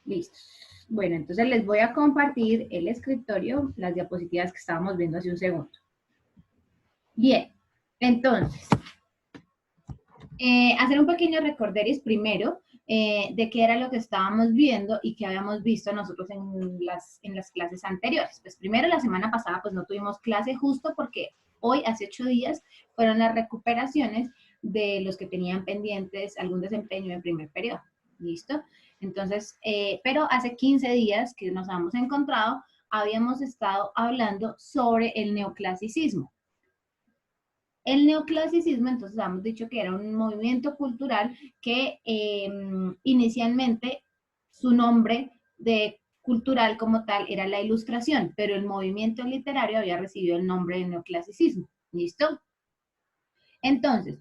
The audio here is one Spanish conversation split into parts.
Listo. Bueno, entonces les voy a compartir el escritorio, las diapositivas que estábamos viendo hace un segundo. Bien, entonces, hacer un pequeño recorderis primero de qué era lo que estábamos viendo y que habíamos visto nosotros en las clases anteriores. Pues primero, la semana pasada pues no tuvimos clase justo porque hoy, hace 8 días, fueron las recuperaciones de los que tenían pendientes algún desempeño en primer periodo. ¿Listo? Entonces, pero hace 15 días que nos habíamos encontrado, habíamos estado hablando sobre el neoclasicismo. El neoclasicismo, entonces, hemos dicho que era un movimiento cultural que inicialmente su nombre de cultural como tal era la Ilustración, pero el movimiento literario había recibido el nombre de neoclasicismo. ¿Listo? Entonces,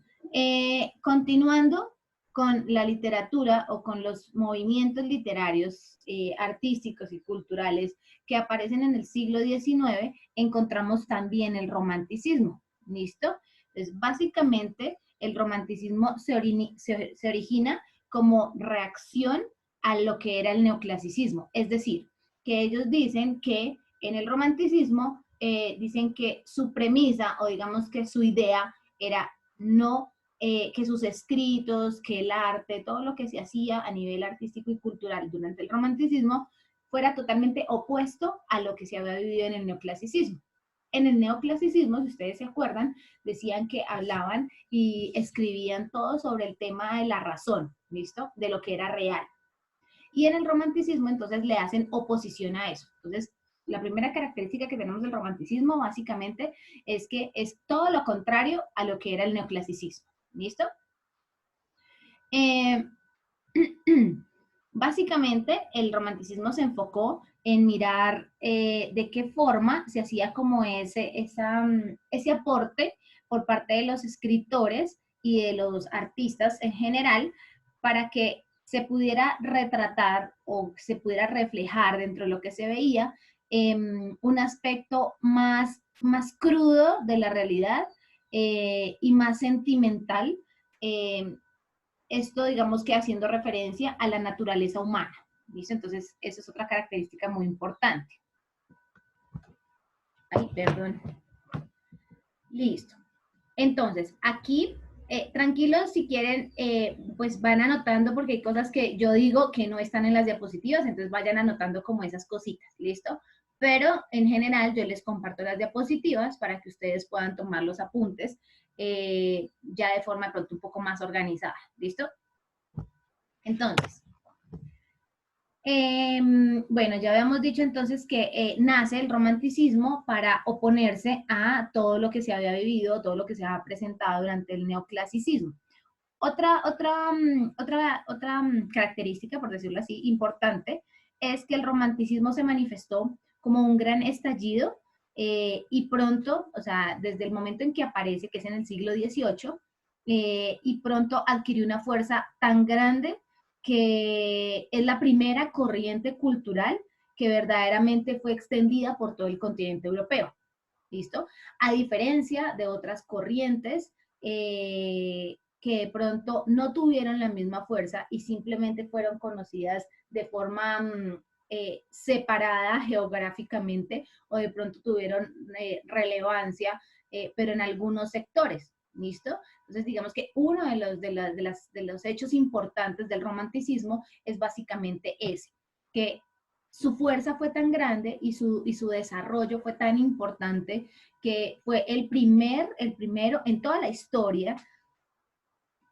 continuando con la literatura o con los movimientos literarios, artísticos y culturales que aparecen en el siglo XIX, encontramos también el romanticismo. ¿Listo? Entonces, básicamente, el romanticismo se origina como reacción a lo que era el neoclasicismo. Es decir, que ellos dicen que en el romanticismo, dicen que su premisa o digamos que su idea era no que sus escritos, que el arte, todo lo que se hacía a nivel artístico y cultural durante el romanticismo fuera totalmente opuesto a lo que se había vivido en el neoclasicismo. En el neoclasicismo, si ustedes se acuerdan, decían que hablaban y escribían todo sobre el tema de la razón, ¿listo? De lo que era real. Y en el romanticismo, entonces, le hacen oposición a eso. Entonces, la primera característica que tenemos del romanticismo, básicamente, es que es todo lo contrario a lo que era el neoclasicismo. ¿Listo? Eh, básicamente, el romanticismo se enfocó en mirar de qué forma se hacía como ese aporte por parte de los escritores y de los artistas en general para que se pudiera retratar o se pudiera reflejar dentro de lo que se veía un aspecto más crudo de la realidad y más sentimental. Esto, digamos que haciendo referencia a la naturaleza humana. ¿Listo? Entonces, esa es otra característica muy importante. Ay, perdón. Listo. Entonces, aquí, tranquilos, si quieren, pues van anotando porque hay cosas que yo digo que no están en las diapositivas, entonces vayan anotando como esas cositas, ¿listo? Pero en general yo les comparto las diapositivas para que ustedes puedan tomar los apuntes ya de forma pronto un poco más organizada, ¿listo? Entonces, bueno, ya habíamos dicho entonces que nace el romanticismo para oponerse a todo lo que se había vivido, todo lo que se ha presentado durante el neoclasicismo. Otra característica, por decirlo así, importante, es que el romanticismo se manifestó como un gran estallido y pronto, o sea, desde el momento en que aparece, que es en el siglo XVIII, y pronto adquirió una fuerza tan grande que es la primera corriente cultural que verdaderamente fue extendida por todo el continente europeo. ¿Listo? A diferencia de otras corrientes que de pronto no tuvieron la misma fuerza y simplemente fueron conocidas de forma separada geográficamente o de pronto tuvieron relevancia, pero en algunos sectores. ¿Listo? Entonces, digamos que uno de los hechos importantes del romanticismo es básicamente ese, que su fuerza fue tan grande y su desarrollo fue tan importante que fue el primero en toda la historia,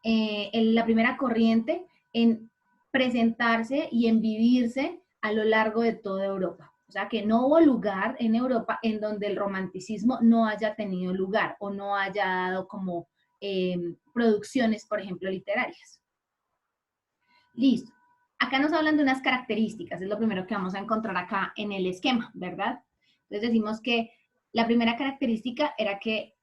la primera corriente en presentarse y en vivirse a lo largo de toda Europa. O sea, que no hubo lugar en Europa en donde el romanticismo no haya tenido lugar o no haya dado como producciones, por ejemplo, literarias. Listo. Acá nos hablan de unas características, es lo primero que vamos a encontrar acá en el esquema, ¿verdad? Entonces decimos que la primera característica era que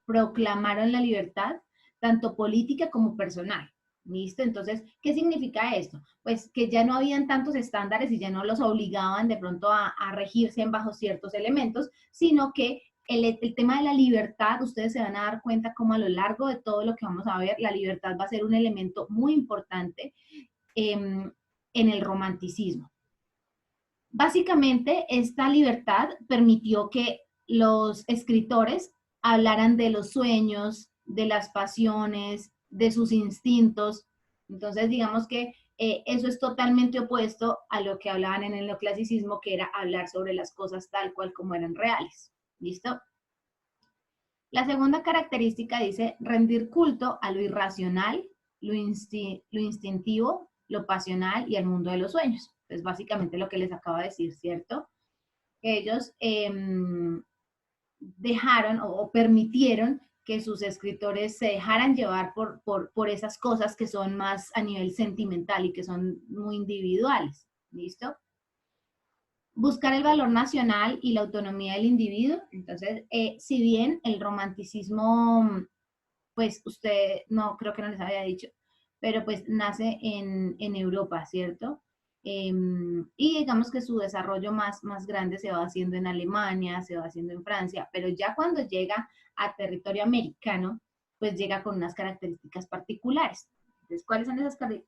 proclamaron la libertad, tanto política como personal. ¿Listo? Entonces, ¿qué significa esto? Pues que ya no habían tantos estándares y ya no los obligaban de pronto a regirse bajo ciertos elementos, sino que el tema de la libertad, ustedes se van a dar cuenta como a lo largo de todo lo que vamos a ver, la libertad va a ser un elemento muy importante en el romanticismo. Básicamente, esta libertad permitió que los escritores hablaran de los sueños, de las pasiones, de sus instintos. Entonces, digamos que eso es totalmente opuesto a lo que hablaban en el neoclasicismo, que era hablar sobre las cosas tal cual como eran reales. ¿Listo? La segunda característica dice rendir culto a lo irracional, lo instintivo, lo pasional y al mundo de los sueños. Es básicamente lo que les acabo de decir, ¿cierto? Ellos dejaron o permitieron que sus escritores se dejaran llevar por esas cosas que son más a nivel sentimental y que son muy individuales. ¿Listo? Buscar el valor nacional y la autonomía del individuo. Entonces, si bien el romanticismo, pues usted, no, creo que no les había dicho, pero pues nace en Europa, ¿cierto? Y digamos que su desarrollo más grande se va haciendo en Alemania, se va haciendo en Francia, pero ya cuando llega a territorio americano, pues llega con unas características particulares. Entonces, ¿cuáles son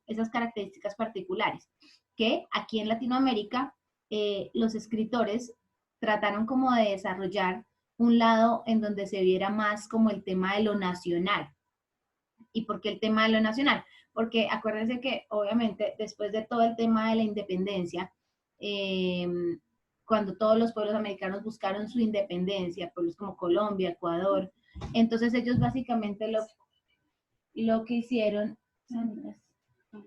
esas características particulares? Que aquí en Latinoamérica los escritores trataron como de desarrollar un lado en donde se viera más como el tema de lo nacional. ¿Y por qué el tema de lo nacional? Porque acuérdense que obviamente después de todo el tema de la independencia, eh, cuando todos los pueblos americanos buscaron su independencia, pueblos como Colombia, Ecuador, entonces ellos básicamente lo que hicieron,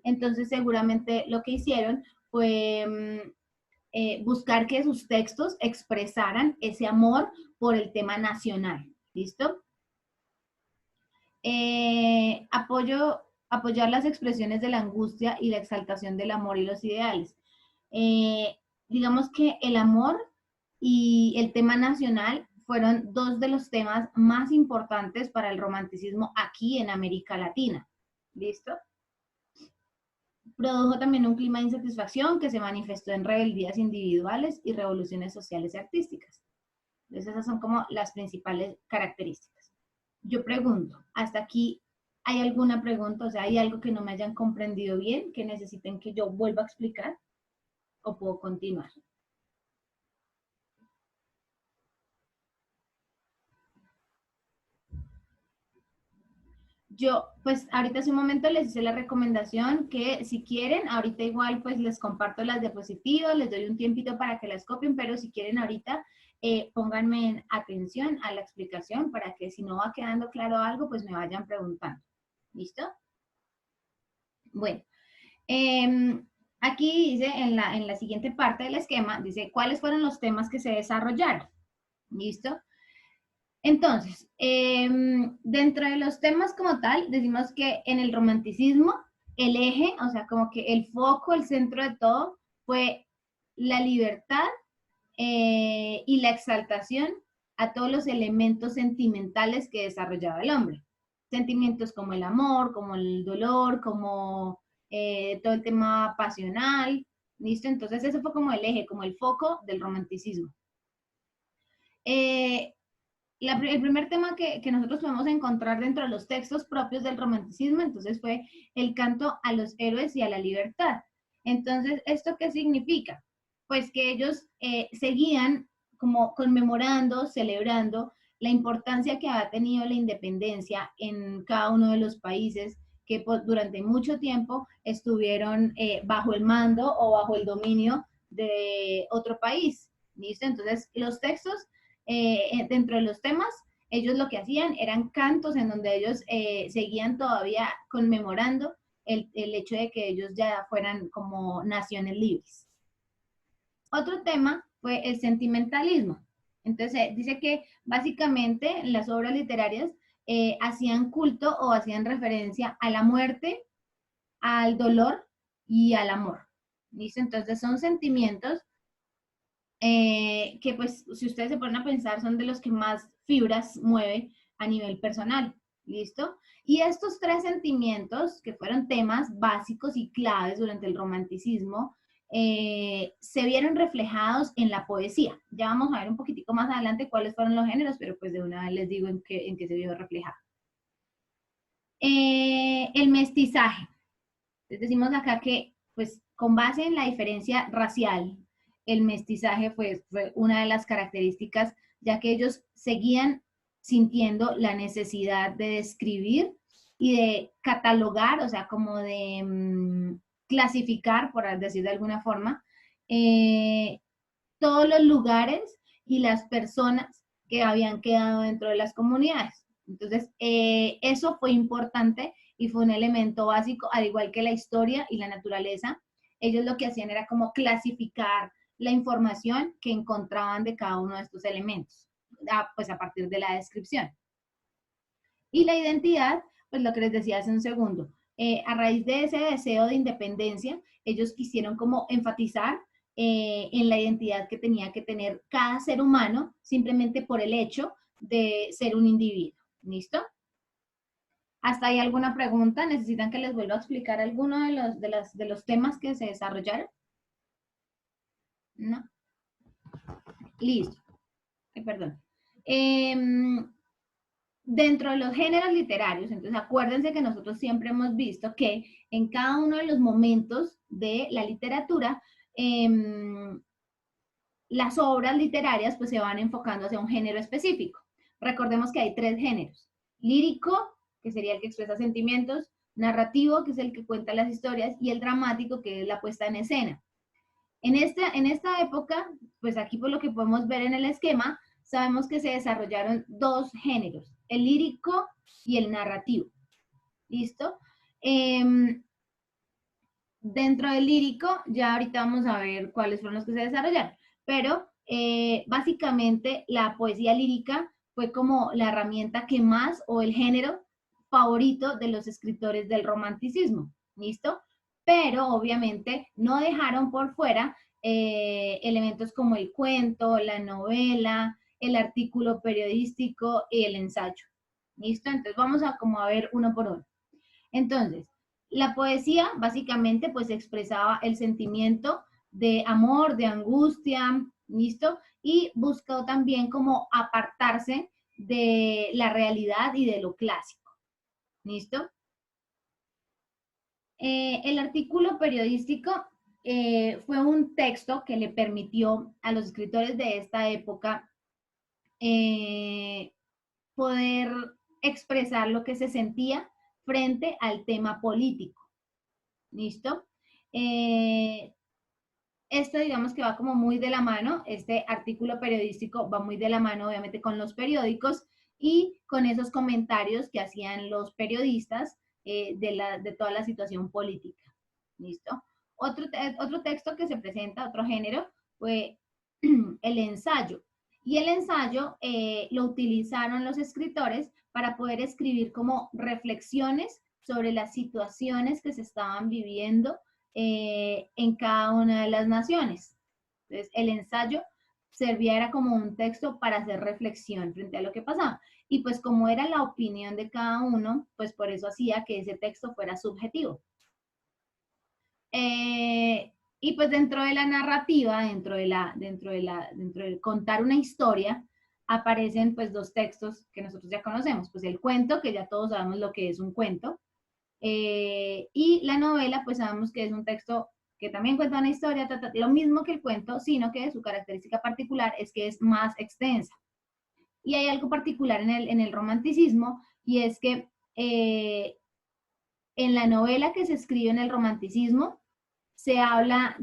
entonces seguramente lo que hicieron fue buscar que sus textos expresaran ese amor por el tema nacional. ¿Listo? Apoyar las expresiones de la angustia y la exaltación del amor y los ideales. Digamos que el amor y el tema nacional fueron dos de los temas más importantes para el romanticismo aquí en América Latina. ¿Listo? Produjo también un clima de insatisfacción que se manifestó en rebeldías individuales y revoluciones sociales y artísticas. Entonces esas son como las principales características. Yo pregunto, ¿hasta aquí hay alguna pregunta? O sea, ¿hay algo que no me hayan comprendido bien, que necesiten que yo vuelva a explicar? ¿O puedo continuar? Yo, pues ahorita hace un momento les hice la recomendación que si quieren, ahorita igual pues les comparto las diapositivas, les doy un tiempito para que las copien, pero si quieren ahorita pónganme en atención a la explicación para que si no va quedando claro algo, pues me vayan preguntando. ¿Listo? Bueno, aquí dice en la siguiente parte del esquema, dice cuáles fueron los temas que se desarrollaron. ¿Listo? Entonces, dentro de los temas como tal, decimos que en el romanticismo, el eje, o sea, como que el foco, el centro de todo, fue la libertad y la exaltación a todos los elementos sentimentales que desarrollaba el hombre. Sentimientos como el amor, como el dolor, como todo el tema pasional, ¿listo? Entonces, eso fue como el eje, como el foco del romanticismo. Eh, el primer tema que nosotros podemos encontrar dentro de los textos propios del romanticismo, entonces fue el canto a los héroes y a la libertad. Entonces, ¿esto qué significa? Pues que ellos seguían como conmemorando, celebrando la importancia que ha tenido la independencia en cada uno de los países que durante mucho tiempo estuvieron bajo el mando o bajo el dominio de otro país. ¿Listo? Entonces, los textos dentro de los temas, ellos lo que hacían eran cantos en donde ellos seguían todavía conmemorando el hecho de que ellos ya fueran como naciones libres. Otro tema fue el sentimentalismo. Entonces, dice que básicamente las obras literarias hacían culto o hacían referencia a la muerte, al dolor y al amor. ¿Listo? Entonces, son sentimientos que pues si ustedes se ponen a pensar son de los que más fibras mueve a nivel personal, ¿listo? Y estos tres sentimientos, que fueron temas básicos y claves durante el romanticismo, se vieron reflejados en la poesía. Ya vamos a ver un poquitico más adelante cuáles fueron los géneros, pero pues de una vez les digo en qué se vio reflejado. El mestizaje. Les decimos acá que pues con base en la diferencia racial, el mestizaje fue una de las características, ya que ellos seguían sintiendo la necesidad de describir y de catalogar, o sea, como de clasificar, por decir de alguna forma, todos los lugares y las personas que habían quedado dentro de las comunidades. Entonces, eso fue importante y fue un elemento básico, al igual que la historia y la naturaleza. Ellos lo que hacían era como clasificar la información que encontraban de cada uno de estos elementos, pues a partir de la descripción. Y la identidad, pues lo que les decía hace un segundo, a raíz de ese deseo de independencia, ellos quisieron como enfatizar en la identidad que tenía que tener cada ser humano simplemente por el hecho de ser un individuo. ¿Listo? ¿Hasta ahí alguna pregunta? ¿Necesitan que les vuelva a explicar alguno de los temas que se desarrollaron? No. Listo. Perdón. Dentro de los géneros literarios, entonces acuérdense que nosotros siempre hemos visto que en cada uno de los momentos de la literatura, las obras literarias pues se van enfocando hacia un género específico. Recordemos que hay 3 géneros: lírico, que sería el que expresa sentimientos; narrativo, que es el que cuenta las historias; y el dramático, que es la puesta en escena. En esta época, pues aquí por lo que podemos ver en el esquema, sabemos que se desarrollaron 2 géneros, el lírico y el narrativo. ¿Listo? Dentro del lírico, ya ahorita vamos a ver cuáles fueron los que se desarrollaron, pero básicamente la poesía lírica fue como la herramienta que más, o el género favorito de los escritores del romanticismo. ¿Listo? Pero obviamente no dejaron por fuera elementos como el cuento, la novela, el artículo periodístico y el ensayo. ¿Listo? Entonces vamos a como a ver uno por uno. Entonces, la poesía básicamente pues expresaba el sentimiento de amor, de angustia, ¿listo? Y buscó también como apartarse de la realidad y de lo clásico, ¿listo? El artículo periodístico fue un texto que le permitió a los escritores de esta época poder expresar lo que se sentía frente al tema político. ¿Listo? Esto digamos que va como muy de la mano, este artículo periodístico va muy de la mano obviamente con los periódicos y con esos comentarios que hacían los periodistas de toda la situación política. ¿Listo? Otro texto que se presenta, otro género, fue el ensayo. Y el ensayo lo utilizaron los escritores para poder escribir como reflexiones sobre las situaciones que se estaban viviendo en cada una de las naciones. Entonces, el ensayo servía, era como un texto para hacer reflexión frente a lo que pasaba. Y pues como era la opinión de cada uno, pues por eso hacía que ese texto fuera subjetivo. Y pues dentro de la narrativa, dentro de contar una historia, aparecen pues 2 textos que nosotros ya conocemos, pues el cuento, que ya todos sabemos lo que es un cuento, y la novela, pues sabemos que es un texto que también cuenta una historia, lo mismo que el cuento, sino que su característica particular es que es más extensa. Y hay algo particular en el romanticismo, y es que en la novela que se escribe en el romanticismo, se habla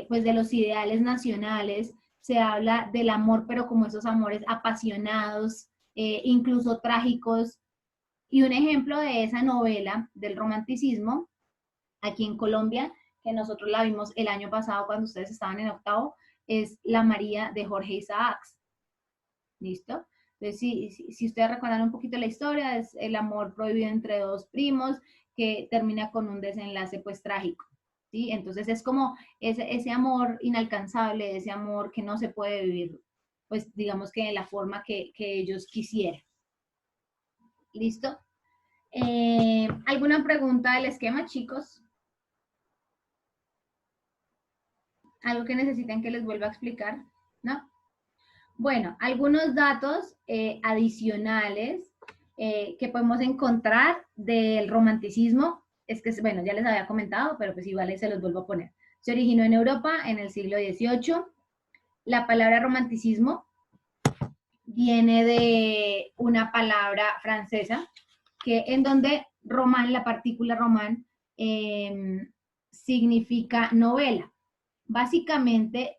pues, de los ideales nacionales, se habla del amor, pero como esos amores apasionados, incluso trágicos. Y un ejemplo de esa novela del romanticismo, aquí en Colombia, que nosotros la vimos el año pasado cuando ustedes estaban en octavo, es La María de Jorge Isaacs. ¿Listo? Entonces, si ustedes recuerdan un poquito la historia, es el amor prohibido entre 2 primos que termina con un desenlace pues trágico. ¿Sí? Entonces es como ese amor inalcanzable, ese amor que no se puede vivir, pues digamos que de la forma que ellos quisieran. ¿Listo? ¿Alguna pregunta del esquema, chicos? ¿Algo que necesiten que les vuelva a explicar? ¿No? Bueno, algunos datos adicionales que podemos encontrar del romanticismo es que, bueno, ya les había comentado, pero pues igual se los vuelvo a poner. Se originó en Europa en el siglo XVIII. La palabra romanticismo viene de una palabra francesa, que en donde román, la partícula román, significa novela. Básicamente,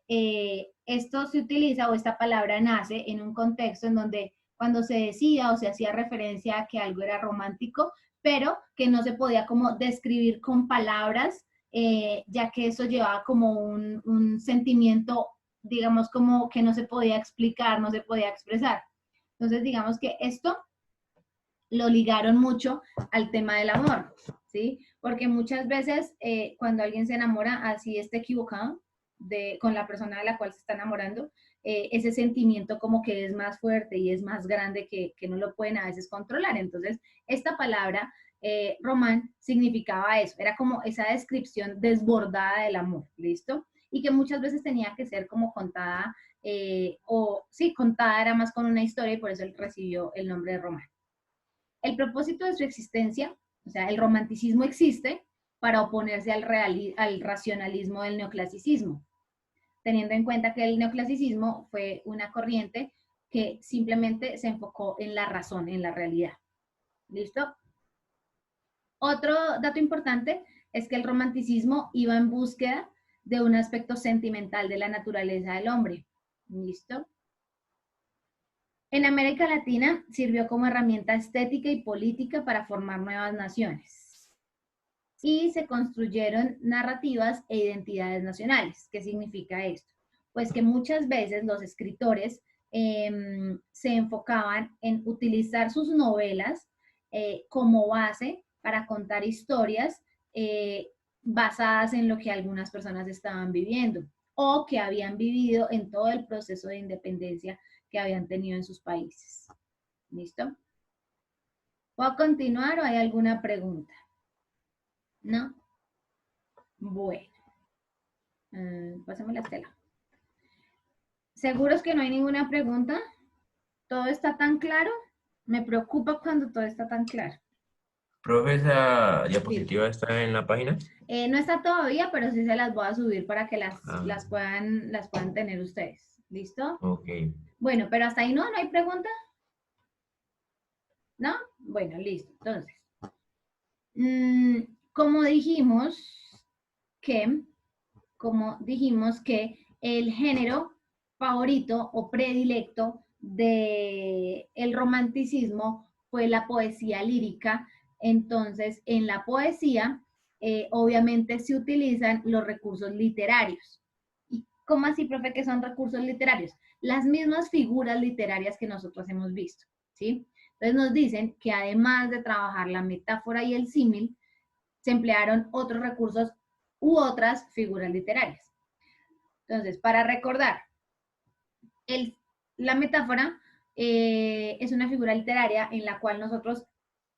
esto se utiliza o esta palabra nace en un contexto en donde cuando se decía o se hacía referencia a que algo era romántico, pero que no se podía como describir con palabras, ya que eso llevaba como un sentimiento, digamos, como que no se podía explicar, no se podía expresar. Entonces, digamos que esto lo ligaron mucho al tema del amor, ¿sí? Porque muchas veces cuando alguien se enamora, así está equivocado con la persona de la cual se está enamorando, ese sentimiento como que es más fuerte y es más grande que no lo pueden a veces controlar. Entonces, esta palabra, román, significaba eso, era como esa descripción desbordada del amor, ¿listo? Y que muchas veces tenía que ser como contada, o sí, contada era más con una historia y por eso él recibió el nombre de román. El propósito de su existencia, o sea, el romanticismo existe para oponerse al racionalismo del neoclasicismo, teniendo en cuenta que el neoclasicismo fue una corriente que simplemente se enfocó en la razón, en la realidad. ¿Listo? Otro dato importante es que el romanticismo iba en búsqueda de un aspecto sentimental de la naturaleza del hombre. ¿Listo? En América Latina sirvió como herramienta estética y política para formar nuevas naciones. Y se construyeron narrativas e identidades nacionales. ¿Qué significa esto? Pues que muchas veces los escritores se enfocaban en utilizar sus novelas como base para contar historias basadas en lo que algunas personas estaban viviendo o que habían vivido en todo el proceso de independencia que habían tenido en sus países. ¿Listo? ¿Puedo continuar o hay alguna pregunta? ¿No? Bueno. Pásame la Estela. ¿Seguros que no hay ninguna pregunta? ¿Todo está tan claro? Me preocupa cuando todo está tan claro. Profe, ¿esa Sí. diapositiva está en la página? No está todavía, pero sí se las voy a subir para que las Ah, puedan tener ustedes. ¿Listo? ok. Bueno, pero hasta ahí no hay pregunta. ¿No? Bueno, listo. Entonces, como dijimos que el género favorito o predilecto del romanticismo fue la poesía lírica. Entonces, en la poesía, obviamente se utilizan los recursos literarios. ¿Y cómo así, profe, que son recursos literarios? Las mismas figuras literarias que nosotros hemos visto, ¿sí? Entonces nos dicen que además de trabajar la metáfora y el símil, se emplearon otros recursos u otras figuras literarias. Entonces, para recordar, la metáfora es una figura literaria en la cual nosotros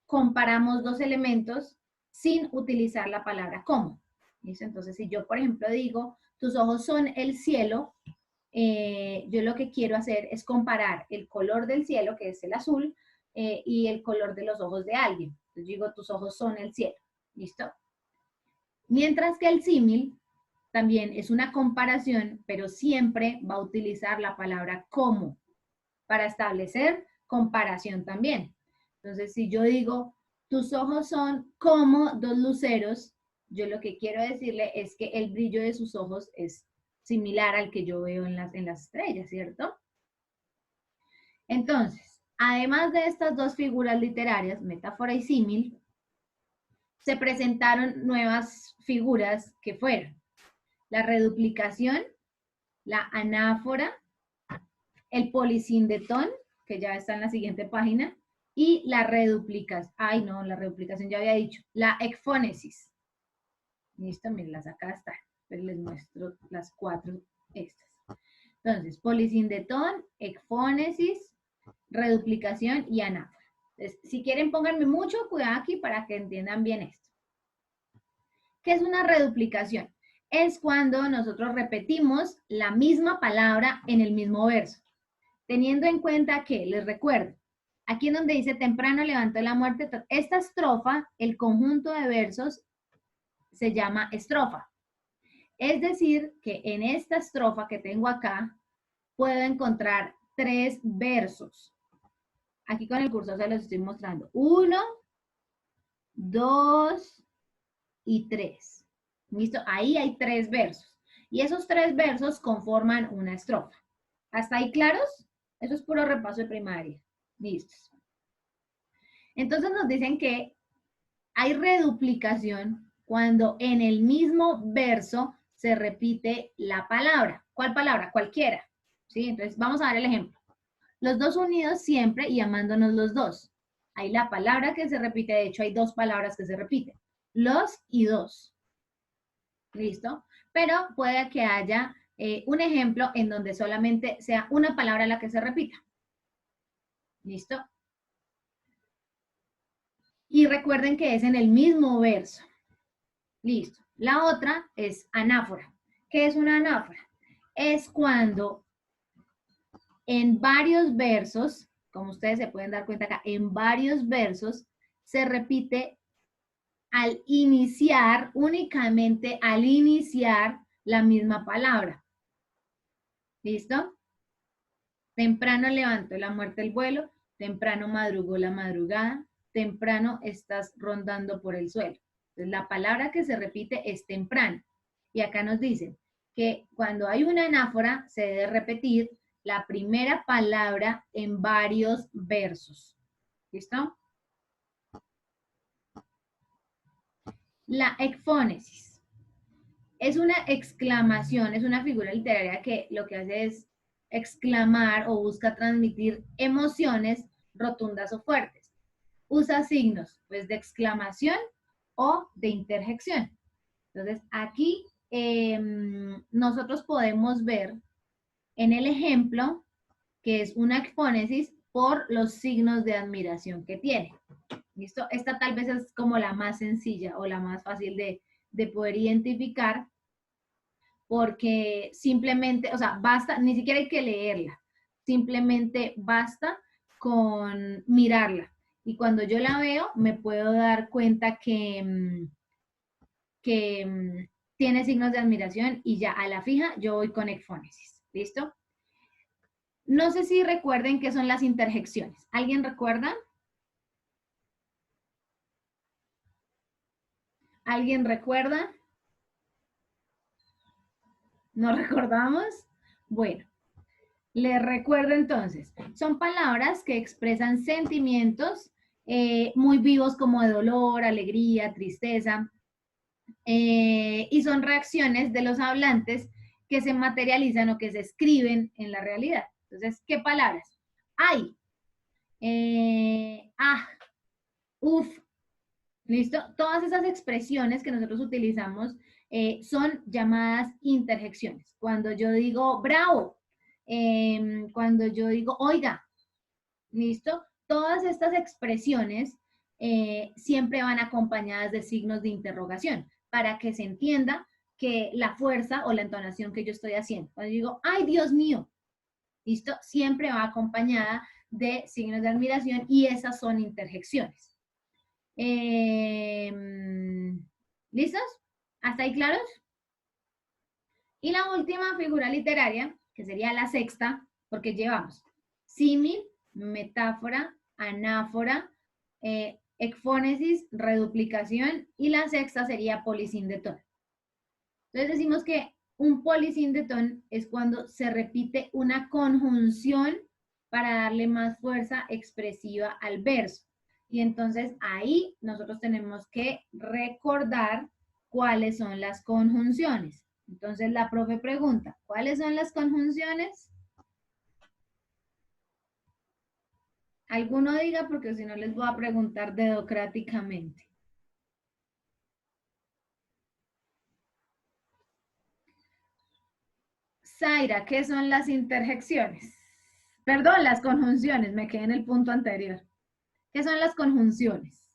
comparamos dos elementos sin utilizar la palabra como. ¿Listo? Entonces, si yo, por ejemplo, digo, tus ojos son el cielo, yo lo que quiero hacer es comparar el color del cielo, que es el azul, y el color de los ojos de alguien. Entonces digo, tus ojos son el cielo. ¿Listo? Mientras que el símil también es una comparación, pero siempre va a utilizar la palabra como para establecer comparación también. Entonces, si yo digo, tus ojos son como dos luceros, yo lo que quiero decirle es que el brillo de sus ojos es similar al que yo veo en las estrellas, ¿cierto? Entonces, además de estas dos figuras literarias, metáfora y símil, se presentaron nuevas figuras que fueron la reduplicación, la anáfora, el polisindetón, que ya está en la siguiente página, y la reduplicación. Ay, no, la reduplicación ya había dicho. La ekfónesis. Listo, miren, las acá están. Pero les muestro las cuatro estas. Entonces, polisindetón, ekfónesis, reduplicación y anáfora. Entonces, si quieren, pónganme mucho cuidado aquí para que entiendan bien esto. ¿Qué es una reduplicación? Es cuando nosotros repetimos la misma palabra en el mismo verso. Teniendo en cuenta que, les recuerdo, Aquí en donde dice temprano levantó la muerte, esta estrofa, el conjunto de versos, se llama estrofa. Es decir, que en esta estrofa que tengo acá, puedo encontrar 3 versos. Aquí con el cursor se los estoy mostrando. 1, 2 y 3. ¿Listo? Ahí hay 3 versos. Y esos 3 versos conforman una estrofa. ¿Hasta ahí claros? Eso es puro repaso de primaria. Listos. Entonces nos dicen que hay reduplicación cuando en el mismo verso se repite la palabra. ¿Cuál palabra? Cualquiera. ¿Sí? Entonces vamos a dar el ejemplo. Los dos unidos siempre y amándonos los dos. Hay la palabra que se repite, de hecho hay 2 palabras que se repiten. Los y dos. ¿Listo? Pero puede que haya un ejemplo en donde solamente sea una palabra la que se repita. ¿Listo? Y recuerden que es en el mismo verso. Listo. La otra es anáfora. ¿Qué es una anáfora? Es cuando en varios versos, como ustedes se pueden dar cuenta acá, en varios versos se repite al iniciar, únicamente al iniciar la misma palabra. ¿Listo? Temprano levantó la muerte el vuelo, temprano madrugó la madrugada, temprano estás rondando por el suelo. Entonces, la palabra que se repite es temprano. Y acá nos dicen que cuando hay una anáfora se debe repetir la primera palabra en varios versos. ¿Listo? La ecfónesis es una exclamación, es una figura literaria que lo que hace es exclamar o busca transmitir emociones rotundas o fuertes. Usa signos, pues, de exclamación o de interjección. Entonces, aquí nosotros podemos ver en el ejemplo que es una ecfónesis por los signos de admiración que tiene. ¿Listo? Esta tal vez es como la más sencilla o la más fácil de poder identificar, porque simplemente, o sea, basta, ni siquiera hay que leerla, simplemente basta con mirarla. Y cuando yo la veo, me puedo dar cuenta que tiene signos de admiración y ya a la fija yo voy con ecfónesis. ¿Listo? No sé si recuerden qué son las interjecciones. ¿Alguien recuerda? ¿Alguien recuerda? ¿No recordamos? Bueno, les recuerdo entonces. Son palabras que expresan sentimientos muy vivos como de dolor, alegría, tristeza, y son reacciones de los hablantes que se materializan o que se escriben en la realidad. Entonces, ¿qué palabras? Ay, uf, ¿listo? Todas esas expresiones que nosotros utilizamos son llamadas interjecciones. Cuando yo digo bravo, cuando yo digo oiga, ¿listo? Todas estas expresiones siempre van acompañadas de signos de interrogación para que se entienda que la fuerza o la entonación que yo estoy haciendo. Cuando digo, ay, Dios mío, ¿listo? Siempre va acompañada de signos de admiración y esas son interjecciones. ¿Listos? ¿Hasta ahí claros? Y la última figura literaria, que sería la sexta, porque llevamos símil, metáfora, anáfora, ecfónesis, reduplicación, y la sexta sería polisindetón. Entonces decimos que un polisindetón es cuando se repite una conjunción para darle más fuerza expresiva al verso. Y entonces ahí nosotros tenemos que recordar cuáles son las conjunciones. Entonces la profe pregunta, ¿cuáles son las conjunciones? Alguno diga, porque si no les voy a preguntar dedocráticamente. Zaira, ¿qué son las interjecciones? Perdón, las conjunciones, me quedé en el punto anterior. ¿Qué son las conjunciones?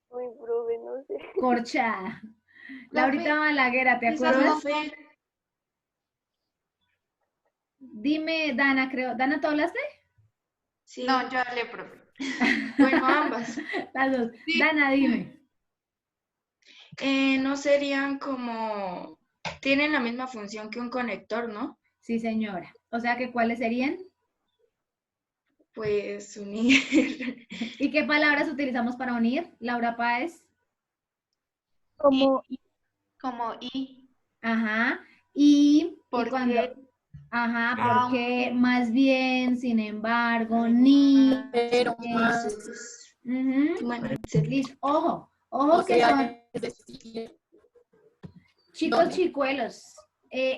Uy, profe, no sé. Corchada. Laurita Balaguer, ¿te Quizás acuerdas? profe, Dime, Dana, creo. ¿Dana, tú hablaste? Sí. No, yo hablé, profe. Bueno, ambas. Las dos. Sí. Dana, dime. No serían como... Tienen la misma función que un conector, ¿no? Sí, señora. O sea que, ¿cuáles serían? Pues unir. ¿Y qué palabras utilizamos para unir, Laura Páez? Como Como y, Ajá. Y porque, cuando, ajá, porque, aunque, más bien, sin embargo, ni. pero más. Ujú. Bueno, etcétera. Listo. Ojo, O ojo que sea, son, es decir, chicos ¿dónde? chicuelos,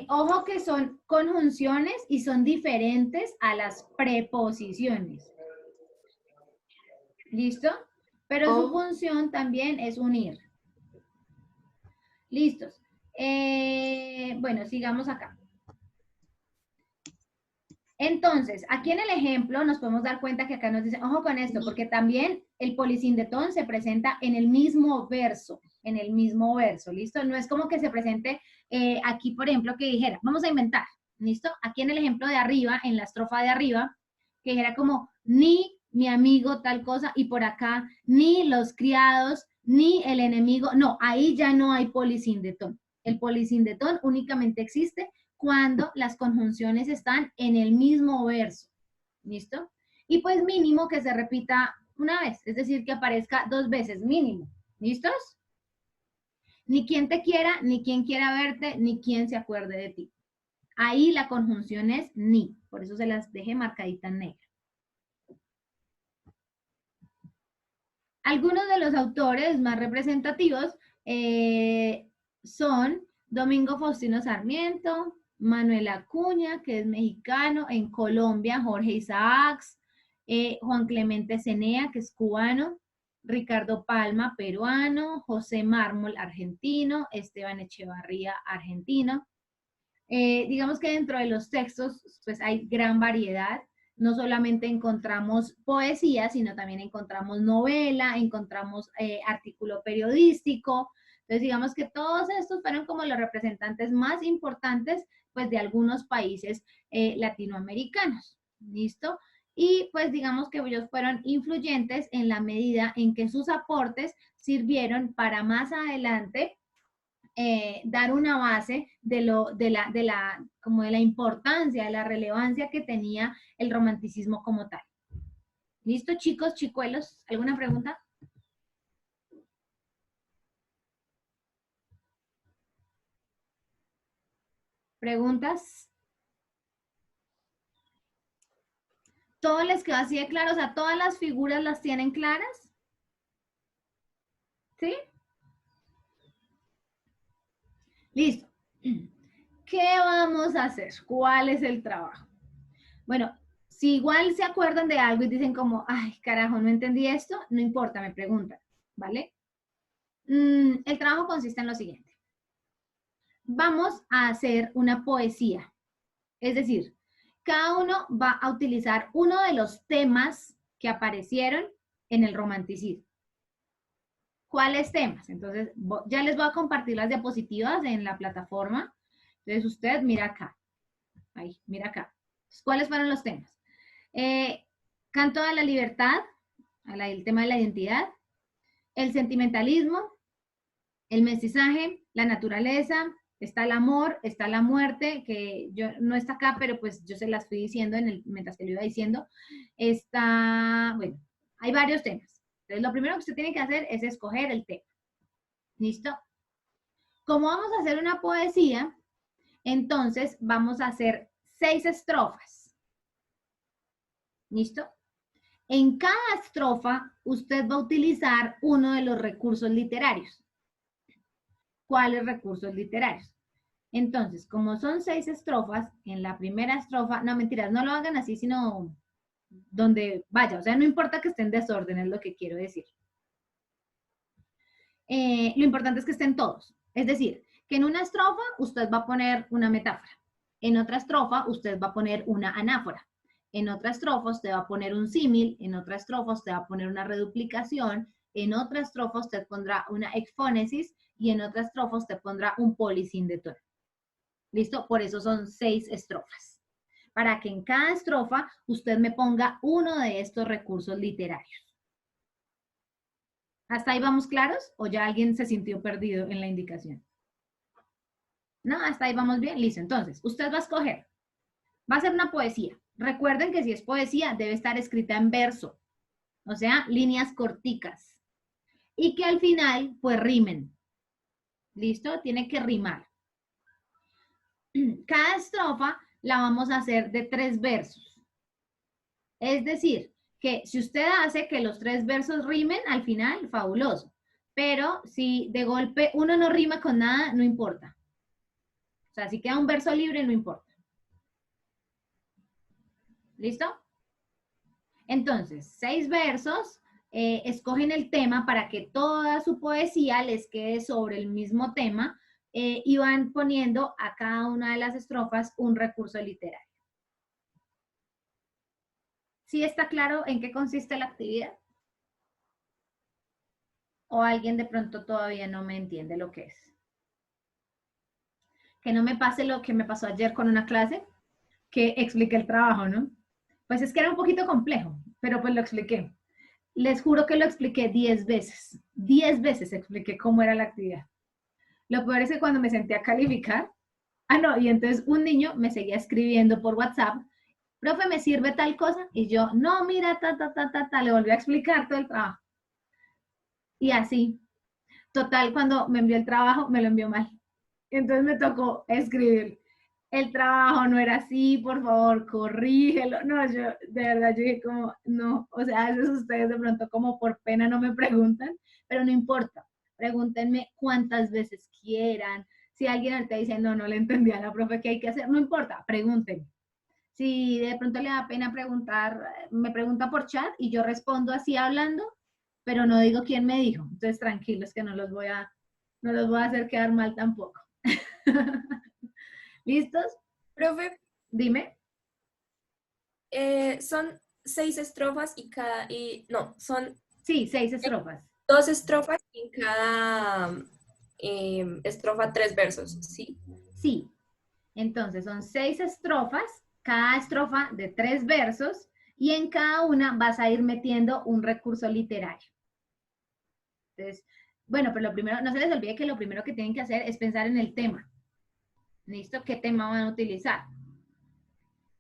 ojo que son conjunciones y son diferentes a las preposiciones. ¿Listo? Pero su Oh. función también es unir. Listos. Bueno, sigamos acá. Entonces, aquí en el ejemplo nos podemos dar cuenta que acá nos dice, ojo con esto, porque también el polisindetón se presenta en el mismo verso, ¿listo? No es como que se presente aquí, por ejemplo, que dijera, vamos a inventar, ¿listo? Aquí en el ejemplo de arriba, en la estrofa de arriba, que dijera como, ni mi amigo tal cosa, y por acá, ni los criados, ni el enemigo, no, ahí ya no hay polisindetón. El polisindetón únicamente existe cuando las conjunciones están en el mismo verso. ¿Listo? Y pues mínimo que se repita una vez, es decir, que aparezca 2 veces mínimo. ¿Listos? Ni quien te quiera, ni quien quiera verte, ni quien se acuerde de ti. Ahí la conjunción es ni, por eso se las dejé marcadita en negro. Algunos de los autores más representativos son Domingo Faustino Sarmiento, Manuel Acuña, que es mexicano, en Colombia, Jorge Isaacs, Juan Clemente Cenea, que es cubano, Ricardo Palma, peruano, José Mármol, argentino, Esteban Echevarría, argentino. Digamos que dentro de los textos, pues hay gran variedad. No solamente encontramos poesía, sino también encontramos novela, encontramos artículo periodístico. Entonces, digamos que todos estos fueron como los representantes más importantes, pues, de algunos países latinoamericanos. ¿Listo? Y pues digamos que ellos fueron influyentes en la medida en que sus aportes sirvieron para más adelante dar una base como de la importancia, de la relevancia que tenía el romanticismo como tal. ¿Listo, chicos, chicuelos? ¿Alguna pregunta? ¿Preguntas? ¿Todo les quedó así de claro? O sea, ¿todas las figuras las tienen claras? ¿Sí? Listo. ¿Qué vamos a hacer? ¿Cuál es el trabajo? Bueno, si igual se acuerdan de algo y dicen como, ay, carajo, no entendí esto, no importa, me preguntan, ¿vale? El trabajo consiste en lo siguiente. Vamos a hacer una poesía. Es decir, cada uno va a utilizar uno de los temas que aparecieron en el romanticismo. ¿Cuáles temas? Entonces, ya les voy a compartir las diapositivas en la plataforma. Entonces, usted mira acá. Ahí, mira acá. ¿Cuáles fueron los temas? Canto a la libertad, el tema de la identidad, el sentimentalismo, el mestizaje, la naturaleza, está el amor, está la muerte, que yo no está acá, pero pues yo se las fui diciendo mientras que lo iba diciendo. Está, bueno, hay varios temas. Entonces, lo primero que usted tiene que hacer es escoger el tema. ¿Listo? Como vamos a hacer una poesía, entonces vamos a hacer 6 estrofas. ¿Listo? En cada estrofa, usted va a utilizar uno de los recursos literarios. ¿Cuáles recursos literarios? Entonces, como son 6 estrofas, en la primera estrofa, no mentiras, no lo hagan así, sino donde vaya, o sea, no importa que esté en desorden, es lo que quiero decir. Lo importante es que estén todos, es decir, que en una estrofa usted va a poner una metáfora, en otra estrofa usted va a poner una anáfora, en otra estrofa usted va a poner un símil, en otra estrofa usted va a poner una reduplicación, en otra estrofa usted pondrá una exfónesis y en otra estrofa usted pondrá un polisindetón. ¿Listo? Por eso son 6 estrofas. para que en cada estrofa usted me ponga uno de estos recursos literarios. ¿Hasta ahí vamos claros? ¿O ya alguien se sintió perdido en la indicación? No, hasta ahí vamos bien. Listo. Entonces, usted va a escoger. Va a ser una poesía. Recuerden que si es poesía, debe estar escrita en verso. O sea, líneas corticas. Y que al final, pues, rimen. ¿Listo? Tiene que rimar. Cada estrofa la vamos a hacer de 3 versos. Es decir, que si usted hace que los 3 versos rimen, al final, fabuloso. Pero si de golpe uno no rima con nada, no importa. O sea, si queda un verso libre, no importa. ¿Listo? Entonces, 6 versos, escogen el tema para que toda su poesía les quede sobre el mismo tema y van poniendo a cada una de las estrofas un recurso literario. ¿Sí está claro en qué consiste la actividad? ¿O alguien de pronto todavía no me entiende lo que es? Que no me pase lo que me pasó ayer con una clase, que expliqué el trabajo, ¿no? Pues es que era un poquito complejo, pero pues lo expliqué. Les juro que lo expliqué 10 veces. 10 veces expliqué cómo era la actividad. Lo peor es que cuando me senté a calificar, y entonces un niño me seguía escribiendo por WhatsApp, profe, ¿me sirve tal cosa? Y yo, no, mira, le volví a explicar todo el trabajo. Y así, total, cuando me envió el trabajo, me lo envió mal. Entonces me tocó escribir, el trabajo no era así, por favor, corrígelo. No, yo, de verdad, yo dije como, no, o sea, a veces ustedes de pronto como por pena no me preguntan, pero no importa. Pregúntenme cuántas veces quieran. Si alguien te dice, no le entendí a la profe, ¿qué hay que hacer? No importa, pregúntenme. Si de pronto le da pena preguntar, me pregunta por chat y yo respondo así hablando, pero no digo quién me dijo. Entonces, tranquilos que no los voy a hacer quedar mal tampoco. ¿Listos? Profe, Dime. son 6 estrofas son Sí, 6 estrofas. 2 estrofas y en cada estrofa 3 versos, ¿sí? Sí. Entonces, son 6 estrofas, cada estrofa de 3 versos, y en cada una vas a ir metiendo un recurso literario. Entonces, bueno, pero lo primero, no se les olvide que lo primero que tienen que hacer es pensar en el tema. ¿Listo? ¿Qué tema van a utilizar?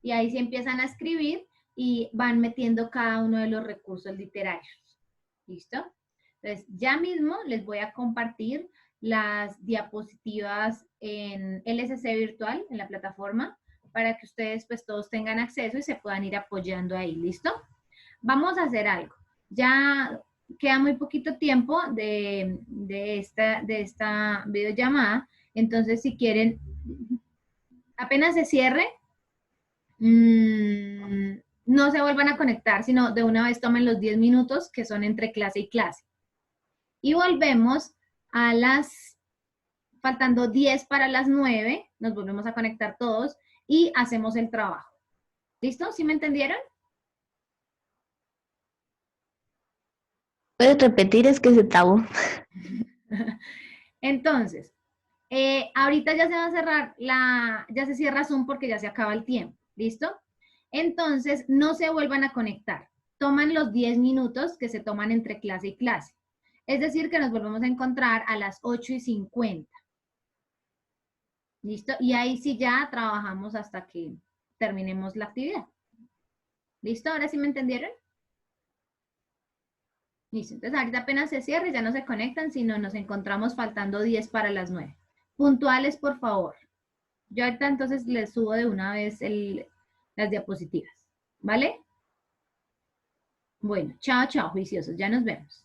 Y ahí se empiezan a escribir y van metiendo cada uno de los recursos literarios. ¿Listo? Entonces, ya mismo les voy a compartir las diapositivas en LSC virtual, en la plataforma, para que ustedes pues todos tengan acceso y se puedan ir apoyando ahí. ¿Listo? Vamos a hacer algo. Ya queda muy poquito tiempo de esta videollamada, entonces si quieren, apenas se cierre, no se vuelvan a conectar, sino de una vez tomen los 10 minutos que son entre clase y clase. Y volvemos a faltando 10 para las 9, nos volvemos a conectar todos y hacemos el trabajo. ¿Listo? ¿Sí me entendieron? ¿Puedes repetir? Es que se trabó. Entonces, ahorita ya se va a cerrar ya se cierra Zoom porque ya se acaba el tiempo. ¿Listo? Entonces, no se vuelvan a conectar. Toman los 10 minutos que se toman entre clase y clase. Es decir, que nos volvemos a encontrar a las 8:50. ¿Listo? Y ahí sí ya trabajamos hasta que terminemos la actividad. ¿Listo? ¿Ahora sí me entendieron? Listo. Entonces, ahorita apenas se cierre, ya no se conectan, sino nos encontramos faltando 10 para las 9. Puntuales, por favor. Yo ahorita entonces les subo de una vez las diapositivas. ¿Vale? Bueno, chao, chao, juiciosos. Ya nos vemos.